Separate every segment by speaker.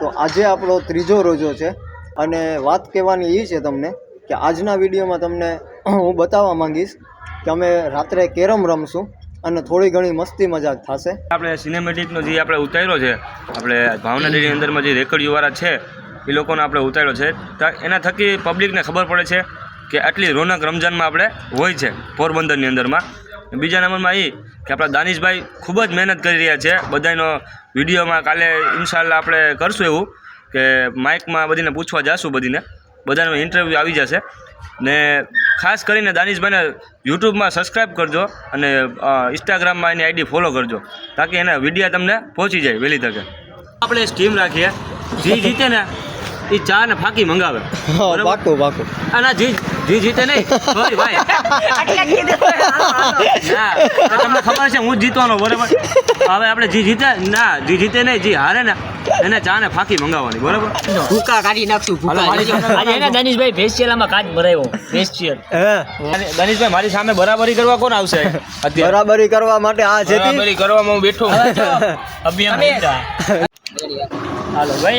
Speaker 1: તો આજે આપણો ત્રીજો રોજો છે અને વાત કહેવાની એ છે તમને કે આજના વિડીયોમાં તમને હું બતાવવા માંગીશ કે અમે રાત્રે કેરમ રમશું અને થોડી ઘણી મસ્તી મજાક થશે.
Speaker 2: આપણે સિનેમેટિકનો જે આપણે ઉતાર્યો છે, આપણે ભાવનગરની અંદરમાં જે રેકડીઓવાળા છે એ લોકોને આપણે ઉતાર્યો છે, એના થકી પબ્લિકને ખબર પડે છે કે આટલી રોનક રમજાનમાં આપણે હોય છે પોરબંદરની અંદરમાં. બીજા નંબરમાં એ કે આપણા દાનિશભાઈ ખૂબ જ મહેનત કરી રહ્યા છે. બધાનો વિડીયોમાં કાલે ઇન્શાલ્લાહ આપણે કરશું એવું કે માઇકમાં બધીને પૂછવા જઈશું, બધાનો ઇન્ટરવ્યૂ આવી જશે. ને ખાસ કરીને દાનિશભાઈને યુટ્યુબમાં સબસ્ક્રાઈબ કરજો અને ઇન્સ્ટાગ્રામમાં એની આઈડી ફોલો કરજો તાકી એના વિડીયો તમને પહોંચી જાય વહેલી તકે. આપણે સ્કીમ રાખીએ, જે જીતે ને એ ચા ને ફાંકી મંગાવે.
Speaker 1: પાકું પાકું.
Speaker 2: ના જી જીતે નહીં, સોરી ભાઈ, ના તમને ખબર છે હું જ જીતવાનો, બરાબર. હવે આપણે જે જીતે ના જે જીતે નહીં, જે હારે ને એને ચા ને ફાંકી મંગાવવાની, બરાબર.
Speaker 3: ભૂકા કાઢી નાખશું. આજે એને દાનિશભાઈ ફેશિયલમાં કાચ ભરાયો. ફેશિયલ
Speaker 2: દાનિશભાઈ મારી સામે બરાબરી કરવા કોણ આવશે?
Speaker 1: બરાબરી કરવા માટે આ છે.
Speaker 2: બરાબરી કરવામાં હું બેઠો.
Speaker 3: હાલો ભાઈ.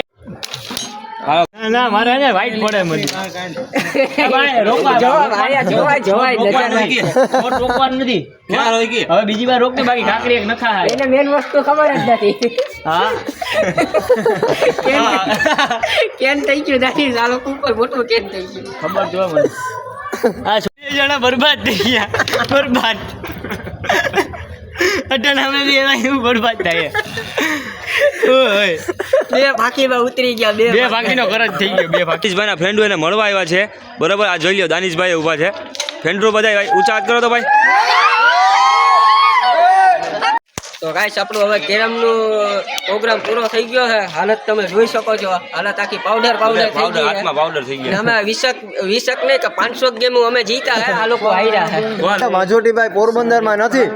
Speaker 3: ના મારે ને વાઈટ પડે મને. રોકવાનું નથી. હવે બીજી વાર રોક ને, બાકી કાકડી એક નખા. એને મેન વસ્તુ ખબર જ નથી. હા કેન થઈ ગયું દાદી, આ લોકો ઉપર મોટું કેન થઈ ગયું. ખબર જો મને. આ 6 જણા બરબાદ થઈ ગયા. બરબાદ અટલ અમે બી એવા બરબાદ થાય. બે ફાંકીમાં ઉતરી ગયા. બે ફાંકીનો કરજ થઈ ગયો. બે
Speaker 2: દાનિશભાઈના ફ્રેન્ડો એને મળવા આવ્યા છે, બરાબર. આ જોઈ લો દાનિશભાઈ ઊભા છે. ફ્રેન્ડો બધા ઊંચા હાથ કરો તો ભાઈ.
Speaker 3: તો ગાઈસ આપણું હવે કેરમનો પ્રોગ્રામ પૂરો થઈ ગયો છે. હાલત તમે જોઈ શકો છો. હાલત આખી પાવડર
Speaker 2: હાથમાં પાવડર થઈ ગયા.
Speaker 3: અમે 20 નહીં કે 500 ગેમો અમે જીતા છે. આ લોકો હાર્યા છે.
Speaker 1: માજોટીભાઈ પોરબંદરમાં નથી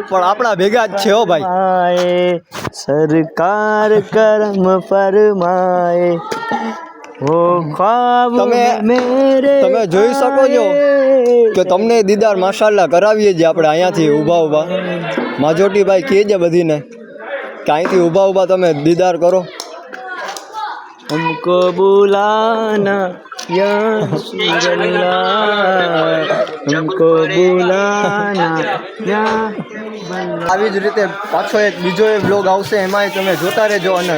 Speaker 1: પણ આપણા ભેગા જ છે. હો ભાઈ,
Speaker 4: સરકાર કરમ ફરમાએ ઓ ખ્વાબ
Speaker 1: તમે જોઈ શકો છો કે તમને દીદાર માશાલ્લાહ કરાવીએ છીએ આપણે અહીંયાથી ઊભા. માજોટીભાઈ કહે છે બધીને કે અહીંથી ઊભા તમે દીદાર કરો.
Speaker 4: हमको बुलाना या रसूलल्लाह, हमको बुलाना या.
Speaker 1: આવી જ રીતે પાછો એક બીજો એક બ્લોગ આવશે, એમાંય તમે જોતા રહેજો અને